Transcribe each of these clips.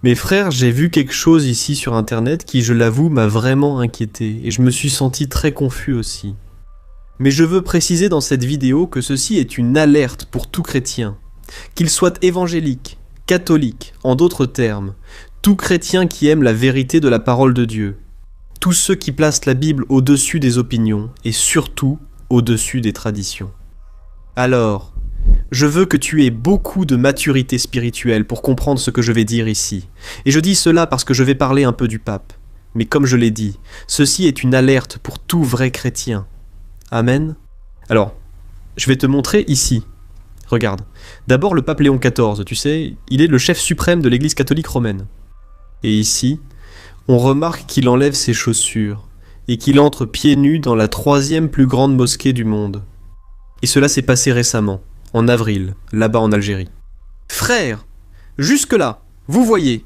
Mes frères, j'ai vu quelque chose ici sur internet qui, je l'avoue, m'a vraiment inquiété et je me suis senti très confus aussi. Mais je veux préciser dans cette vidéo que ceci est une alerte pour tout chrétien, qu'il soit évangélique, catholique, en d'autres termes, tout chrétien qui aime la vérité de la parole de Dieu, tous ceux qui placent la Bible au-dessus des opinions et surtout au-dessus des traditions. Alors, je veux que tu aies beaucoup de maturité spirituelle pour comprendre ce que je vais dire ici. Et je dis cela parce que je vais parler un peu du pape. Mais comme je l'ai dit, ceci est une alerte pour tout vrai chrétien. Amen. Alors, je vais te montrer ici. Regarde. D'abord le pape Léon XIV, tu sais, il est le chef suprême de l'église catholique romaine. Et ici, on remarque qu'il enlève ses chaussures et qu'il entre pieds nus dans la 3e plus grande mosquée du monde. Et cela s'est passé récemment, en avril, là-bas en Algérie. Frères, jusque-là, vous voyez,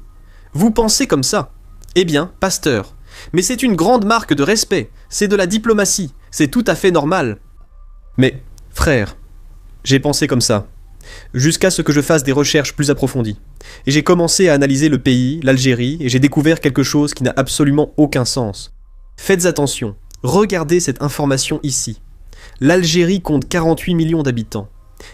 vous pensez comme ça. Eh bien, pasteur, mais c'est une grande marque de respect, c'est de la diplomatie, c'est tout à fait normal. Mais, frère, j'ai pensé comme ça, jusqu'à ce que je fasse des recherches plus approfondies. Et j'ai commencé à analyser le pays, l'Algérie, et j'ai découvert quelque chose qui n'a absolument aucun sens. Faites attention, regardez cette information ici. L'Algérie compte 48 millions d'habitants.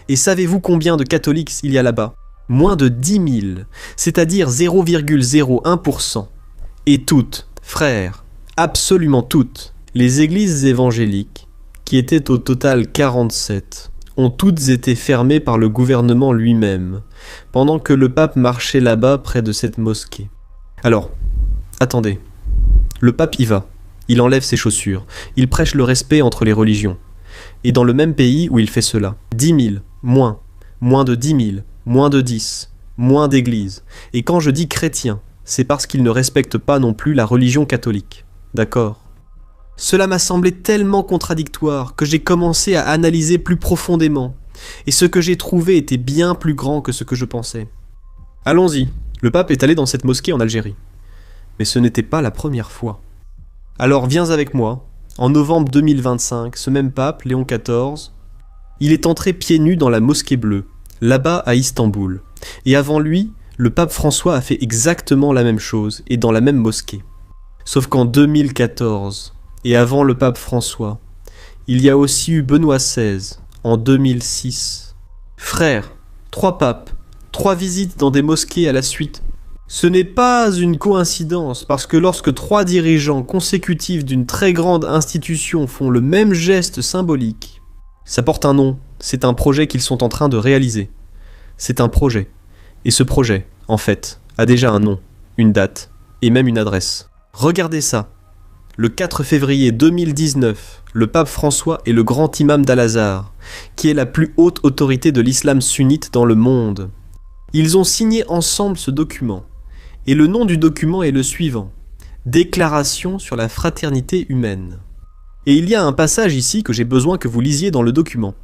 Et savez-vous combien de catholiques il y a là-bas? Moins de 10 000, c'est-à-dire 0,01%. Et toutes, frères, absolument toutes, les églises évangéliques, qui étaient au total 47, ont toutes été fermées par le gouvernement lui-même, pendant que le pape marchait là-bas près de cette mosquée. Alors, attendez, le pape y va, il enlève ses chaussures, il prêche le respect entre les religions. Et dans le même pays où il fait cela, 10 000, moins de 10 000, moins de 10, moins d'églises. Et quand je dis chrétien, c'est parce qu'il ne respecte pas non plus la religion catholique. D'accord? Cela m'a semblé tellement contradictoire que j'ai commencé à analyser plus profondément. Et ce que j'ai trouvé était bien plus grand que ce que je pensais. Allons-y, le pape est allé dans cette mosquée en Algérie. Mais ce n'était pas la première fois. Alors viens avec moi. En novembre 2025, ce même pape, Léon XIV, il est entré pieds nus dans la mosquée bleue, là-bas à Istanbul. Et avant lui, le pape François a fait exactement la même chose, et dans la même mosquée. Sauf qu'en 2014, et avant le pape François, il y a aussi eu Benoît XVI, en 2006. Frères, 3 papes, 3 visites dans des mosquées à la suite. Ce n'est pas une coïncidence, parce que lorsque 3 dirigeants consécutifs d'une très grande institution font le même geste symbolique, ça porte un nom, c'est un projet qu'ils sont en train de réaliser. C'est un projet. Et ce projet, en fait, a déjà un nom, une date, et même une adresse. Regardez ça. Le 4 février 2019, le pape François est le grand imam d'Al-Azhar, qui est la plus haute autorité de l'islam sunnite dans le monde. Ils ont signé ensemble ce document. Et le nom du document est le suivant. Déclaration sur la fraternité humaine. Et il y a un passage ici que j'ai besoin que vous lisiez dans le document.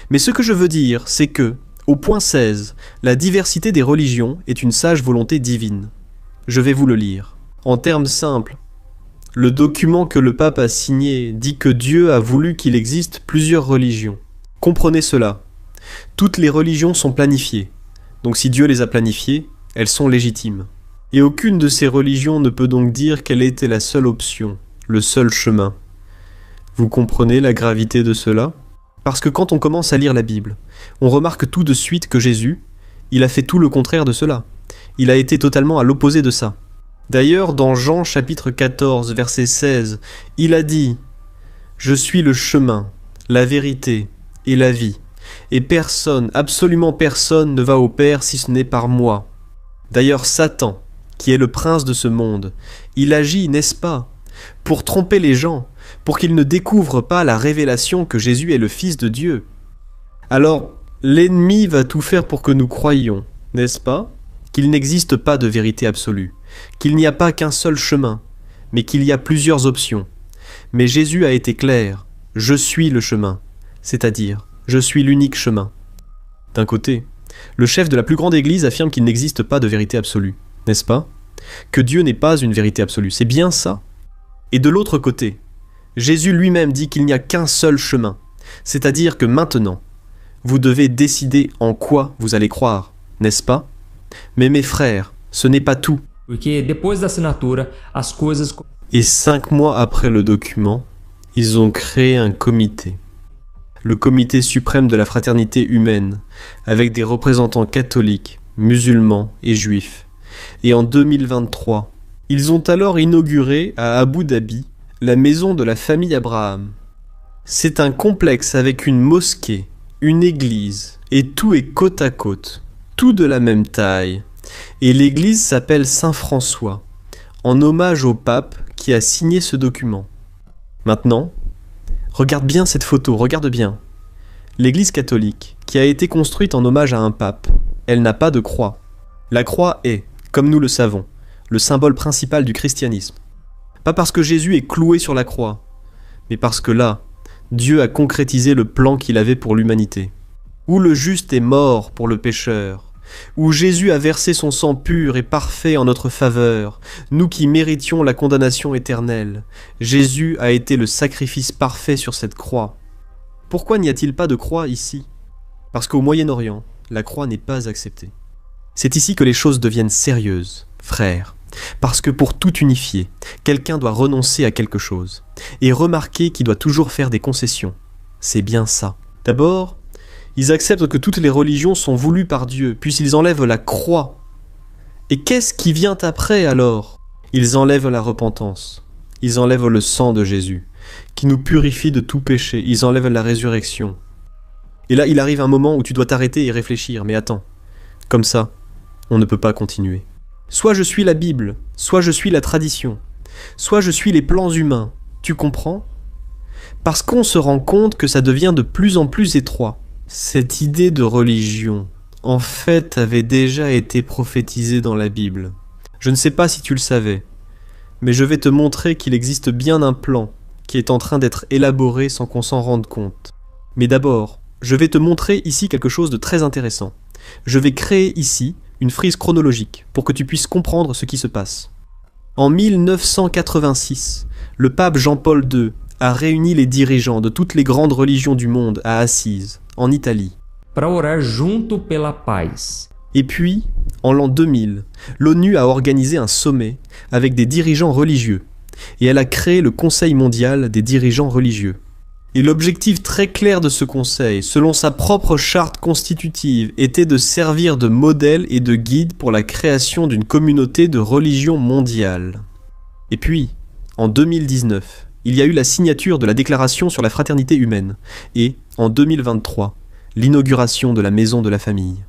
Mais ce que je veux dire, c'est que, au point 16, la diversité des religions est une sage volonté divine. Je vais vous le lire. En termes simples, le document que le pape a signé dit que Dieu a voulu qu'il existe plusieurs religions. Comprenez cela. Toutes les religions sont planifiées. Donc si Dieu les a planifiées, elles sont légitimes. Et aucune de ces religions ne peut donc dire quelle était la seule option, le seul chemin. Vous comprenez la gravité de cela? Parce que quand on commence à lire la Bible, on remarque tout de suite que Jésus, il a fait tout le contraire de cela. Il a été totalement à l'opposé de ça. D'ailleurs, dans Jean chapitre 14, verset 16, il a dit « Je suis le chemin, la vérité et la vie, et personne, absolument personne ne va au Père si ce n'est par moi. » D'ailleurs, Satan, qui est le prince de ce monde, il agit, n'est-ce pas, pour tromper les gens, pour qu'ils ne découvrent pas la révélation que Jésus est le Fils de Dieu. Alors, l'ennemi va tout faire pour que nous croyions, n'est-ce pas, qu'il n'existe pas de vérité absolue, qu'il n'y a pas qu'un seul chemin, mais qu'il y a plusieurs options. Mais Jésus a été clair, « Je suis le chemin », c'est-à-dire, je suis l'unique chemin. D'un côté, le chef de la plus grande église affirme qu'il n'existe pas de vérité absolue, n'est-ce pas? Que Dieu n'est pas une vérité absolue, c'est bien ça. Et de l'autre côté, Jésus lui-même dit qu'il n'y a qu'un seul chemin, c'est-à-dire que maintenant, vous devez décider en quoi vous allez croire, n'est-ce pas? Mais mes frères, ce n'est pas tout. Porque depois da assinatura, as coisas Et 5 mois après le document, ils ont créé un comité. Le comité suprême de la fraternité humaine, avec des représentants catholiques, musulmans et juifs. Et en 2023, ils ont alors inauguré à Abu Dhabi la maison de la famille Abraham. C'est un complexe avec une mosquée, une église, et tout est côte à côte, tout de la même taille. Et l'église s'appelle Saint-François, en hommage au pape qui a signé ce document. Maintenant, regarde bien cette photo, regarde bien. L'église catholique, qui a été construite en hommage à un pape, elle n'a pas de croix. La croix est, comme nous le savons, le symbole principal du christianisme. Pas parce que Jésus est cloué sur la croix, mais parce que là, Dieu a concrétisé le plan qu'il avait pour l'humanité. Où le juste est mort pour le pécheur, où Jésus a versé son sang pur et parfait en notre faveur, nous qui méritions la condamnation éternelle, Jésus a été le sacrifice parfait sur cette croix. Pourquoi n'y a-t-il pas de croix ici? Parce qu'au Moyen-Orient, la croix n'est pas acceptée. C'est ici que les choses deviennent sérieuses, frères. Parce que pour tout unifier, quelqu'un doit renoncer à quelque chose. Et remarquer qu'il doit toujours faire des concessions. C'est bien ça. D'abord, ils acceptent que toutes les religions sont voulues par Dieu, puis ils enlèvent la croix. Et qu'est-ce qui vient après alors? Ils enlèvent la repentance. Ils enlèvent le sang de Jésus, qui nous purifie de tout péché. Ils enlèvent la résurrection. Et là, il arrive un moment où tu dois t'arrêter et réfléchir. Mais attends, comme ça, on ne peut pas continuer. Soit je suis la Bible, soit je suis la tradition, soit je suis les plans humains. Tu comprends? Parce qu'on se rend compte que ça devient de plus en plus étroit. Cette idée de religion, en fait, avait déjà été prophétisée dans la Bible. Je ne sais pas si tu le savais, mais je vais te montrer qu'il existe bien un plan qui est en train d'être élaboré sans qu'on s'en rende compte. Mais d'abord, je vais te montrer ici quelque chose de très intéressant. Je vais créer ici une frise chronologique pour que tu puisses comprendre ce qui se passe. En 1986, le pape Jean-Paul II a réuni les dirigeants de toutes les grandes religions du monde à Assise, en Italie. para orar junto pela paz. Et puis, en l'an 2000, l'ONU a organisé un sommet avec des dirigeants religieux, et elle a créé le Conseil mondial des dirigeants religieux. Et l'objectif très clair de ce conseil, selon sa propre charte constitutive, était de servir de modèle et de guide pour la création d'une communauté de religion mondiale. Et puis, en 2019, il y a eu la signature de la Déclaration sur la fraternité humaine, et, en 2023, l'inauguration de la Maison de la Famille.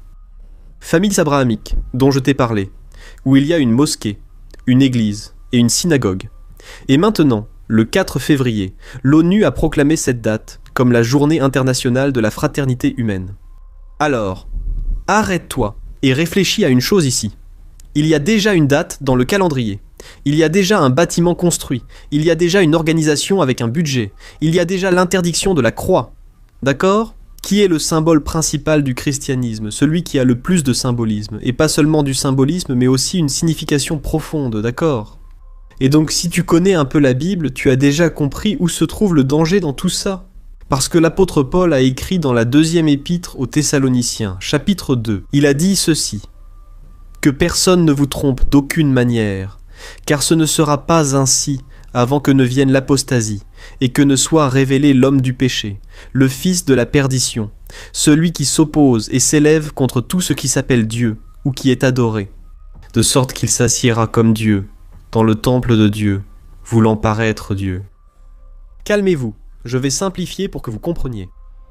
Familles abrahamiques, dont je t'ai parlé, où il y a une mosquée, une église et une synagogue. Et maintenant, le 4 février, l'ONU a proclamé cette date comme la Journée internationale de la fraternité humaine. Alors, arrête-toi et réfléchis à une chose ici. Il y a déjà une date dans le calendrier. Il y a déjà un bâtiment construit. Il y a déjà une organisation avec un budget. Il y a déjà l'interdiction de la croix. D'accord ? Qui est le symbole principal du christianisme, celui qui a le plus de symbolisme, et pas seulement du symbolisme, mais aussi une signification profonde, d'accord ? Et donc si tu connais un peu la Bible, tu as déjà compris où se trouve le danger dans tout ça. Parce que l'apôtre Paul a écrit dans la 2e épître aux Thessaloniciens, chapitre 2, il a dit ceci: « Que personne ne vous trompe d'aucune manière, car ce ne sera pas ainsi avant que ne vienne l'apostasie, et que ne soit révélé l'homme du péché, le fils de la perdition, celui qui s'oppose et s'élève contre tout ce qui s'appelle Dieu, ou qui est adoré, de sorte qu'il s'assiera comme Dieu, dans le temple de Dieu, voulant paraître Dieu. » Calmez-vous, je vais simplifier pour que vous compreniez.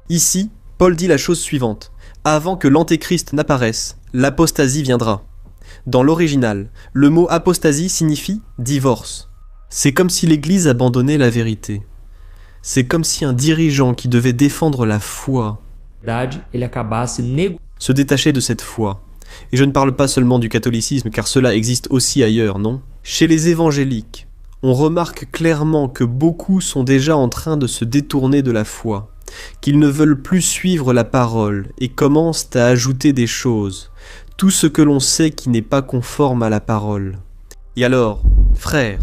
Ici, Paul dit la chose suivante: avant que l'antéchrist n'apparaisse, l'apostasie viendra. Dans l'original, le mot apostasie signifie divorce. C'est comme si l'Église abandonnait la vérité. C'est comme si un dirigeant qui devait défendre la foi se détachait de cette foi. Et je ne parle pas seulement du catholicisme, car cela existe aussi ailleurs, non ? Chez les évangéliques, on remarque clairement que beaucoup sont déjà en train de se détourner de la foi, qu'ils ne veulent plus suivre la parole et commencent à ajouter des choses, tout ce que l'on sait qui n'est pas conforme à la parole. Et alors, frères,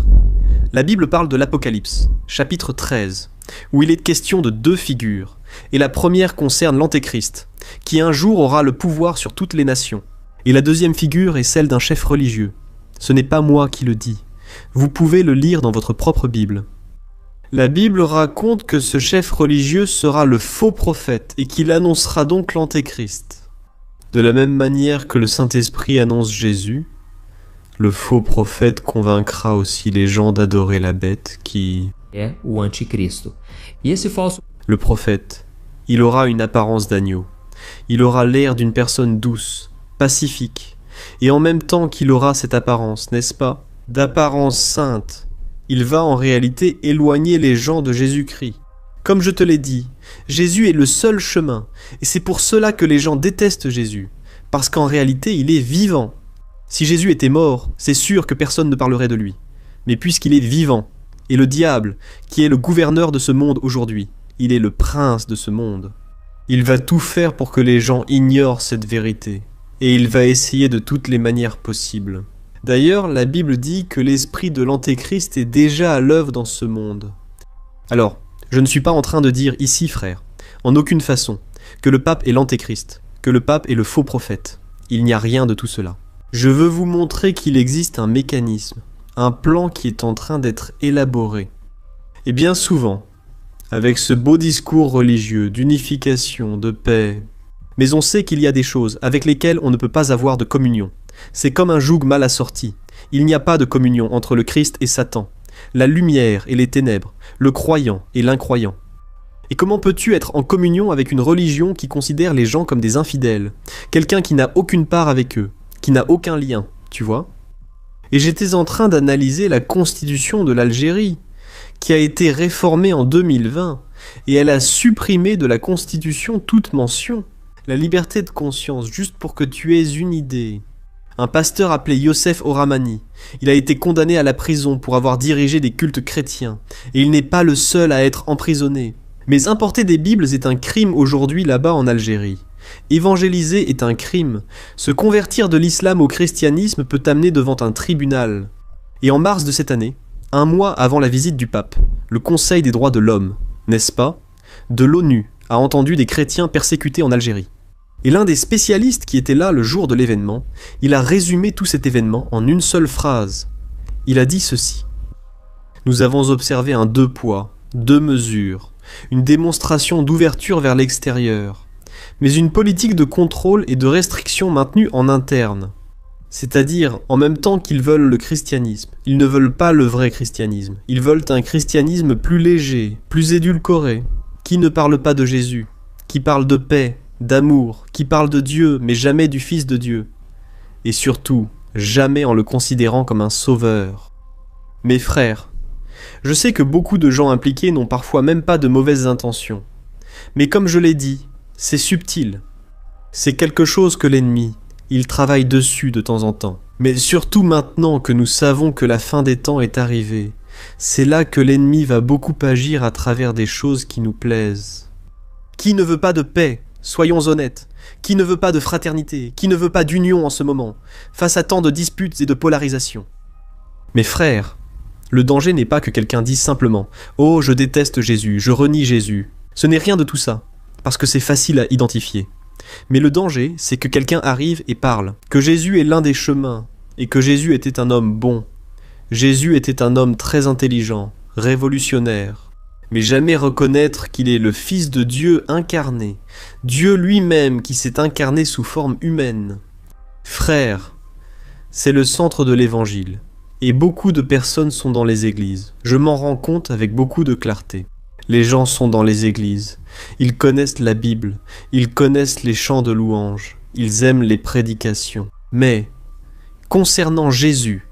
la Bible parle de l'Apocalypse, chapitre 13, où il est question de 2 figures, et la première concerne l'Antéchrist, qui un jour aura le pouvoir sur toutes les nations, et la deuxième figure est celle d'un chef religieux, Ce n'est pas moi qui le dis. Vous pouvez le lire dans votre propre Bible. La Bible raconte que ce chef religieux sera le faux prophète et qu'il annoncera donc l'Antéchrist. De la même manière que le Saint-Esprit annonce Jésus, le faux prophète convaincra aussi les gens d'adorer la bête qui... é o anticristo. E esse falso Le prophète, il aura une apparence d'agneau. Il aura l'air d'une personne douce, pacifique, et en même temps qu'il aura cette apparence, n'est-ce pas, d'apparence sainte, il va en réalité éloigner les gens de Jésus-Christ. Comme je te l'ai dit, Jésus est le seul chemin, et c'est pour cela que les gens détestent Jésus, parce qu'en réalité il est vivant. Si Jésus était mort, c'est sûr que personne ne parlerait de lui. Mais puisqu'il est vivant, et le diable, qui est le gouverneur de ce monde aujourd'hui, il est le prince de ce monde. Il va tout faire pour que les gens ignorent cette vérité, et il va essayer de toutes les manières possibles. D'ailleurs, la Bible dit que l'esprit de l'Antéchrist est déjà à l'œuvre dans ce monde. Alors, je ne suis pas en train de dire ici, frère, en aucune façon, que le pape est l'Antéchrist, que le pape est le faux prophète. Il n'y a rien de tout cela. Je veux vous montrer qu'il existe un mécanisme, un plan qui est en train d'être élaboré. Et bien souvent, avec ce beau discours religieux d'unification, de paix, mais on sait qu'il y a des choses avec lesquelles on ne peut pas avoir de communion. C'est comme un joug mal assorti. Il n'y a pas de communion entre le Christ et Satan, la lumière et les ténèbres, le croyant et l'incroyant. Et comment peux-tu être en communion avec une religion qui considère les gens comme des infidèles, quelqu'un qui n'a aucune part avec eux, qui n'a aucun lien, tu vois? Et j'étais en train d'analyser la constitution de l'Algérie, qui a été réformée en 2020, et elle a supprimé de la constitution toute mention. La liberté de conscience, juste pour que tu aies une idée. Un pasteur appelé Youssef Oramani, il a été condamné à la prison pour avoir dirigé des cultes chrétiens, et il n'est pas le seul à être emprisonné. Mais importer des Bibles est un crime aujourd'hui là-bas en Algérie. Évangéliser est un crime. Se convertir de l'islam au christianisme peut t'amener devant un tribunal. Et en mars de cette année, un mois avant la visite du pape, le Conseil des droits de l'homme, n'est-ce pas, de l'ONU a entendu des chrétiens persécutés en Algérie. Et l'un des spécialistes qui était là le jour de l'événement, il a résumé tout cet événement en une seule phrase. Il a dit ceci. Nous avons observé un 2 poids, 2 mesures, une démonstration d'ouverture vers l'extérieur, mais une politique de contrôle et de restriction maintenue en interne. C'est-à-dire, en même temps qu'ils veulent le christianisme, ils ne veulent pas le vrai christianisme. Ils veulent un christianisme plus léger, plus édulcoré, qui ne parle pas de Jésus, qui parle de paix, d'amour, qui parle de Dieu, mais jamais du Fils de Dieu. Et surtout, jamais en le considérant comme un sauveur. Mes frères, je sais que beaucoup de gens impliqués n'ont parfois même pas de mauvaises intentions. Mais comme je l'ai dit, c'est subtil. C'est quelque chose que l'ennemi, il travaille dessus de temps en temps. Mais surtout maintenant que nous savons que la fin des temps est arrivée, c'est là que l'ennemi va beaucoup agir à travers des choses qui nous plaisent. Qui ne veut pas de paix? Soyons honnêtes. Qui ne veut pas de fraternité? Qui ne veut pas d'union en ce moment, face à tant de disputes et de polarisation? Mes frères, le danger n'est pas que quelqu'un dise simplement « Oh, je déteste Jésus, je renie Jésus ». Ce n'est rien de tout ça, parce que c'est facile à identifier. Mais le danger, c'est que quelqu'un arrive et parle, que Jésus est l'un des chemins, et que Jésus était un homme bon. Jésus était un homme très intelligent, révolutionnaire, mais jamais reconnaître qu'il est le Fils de Dieu incarné, Dieu lui-même qui s'est incarné sous forme humaine. Frères, c'est le centre de l'Évangile, et beaucoup de personnes sont dans les églises. Je m'en rends compte avec beaucoup de clarté. Les gens sont dans les églises, ils connaissent la Bible, ils connaissent les chants de louange, ils aiment les prédications. Mais, concernant Jésus,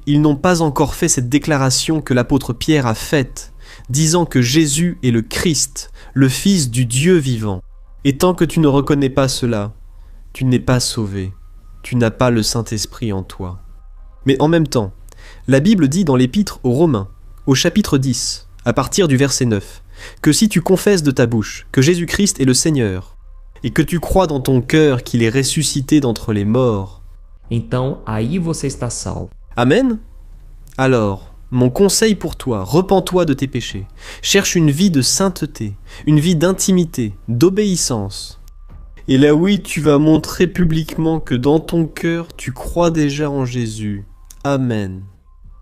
ils n'ont pas encore fait cette déclaration que l'apôtre Pierre a faite, disant que Jésus est le Christ, le Fils du Dieu vivant. Et tant que tu ne reconnais pas cela, tu n'es pas sauvé, tu n'as pas le Saint-Esprit en toi. Mais en même temps, la Bible dit dans l'Épître aux Romains, au chapitre 10, à partir du verset 9, que si tu confesses de ta bouche que Jésus-Christ est le Seigneur, et que tu crois dans ton cœur qu'il est ressuscité d'entre les morts, Então aí você está salvo. Amen? Alors, mon conseil pour toi, repens-toi de tes péchés, cherche une vie de sainteté, une vie d'intimité, d'obéissance. Et là oui, tu vas montrer publiquement que dans ton cœur, tu crois déjà en Jésus. Amen.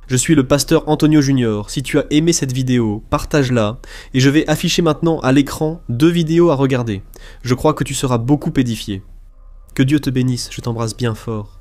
Je suis le pasteur Antonio Junior. Si tu as aimé cette vidéo, partage-la. Et je vais afficher maintenant à l'écran 2 vidéos à regarder. Je crois que tu seras beaucoup édifié. Que Dieu te bénisse, je t'embrasse bien fort.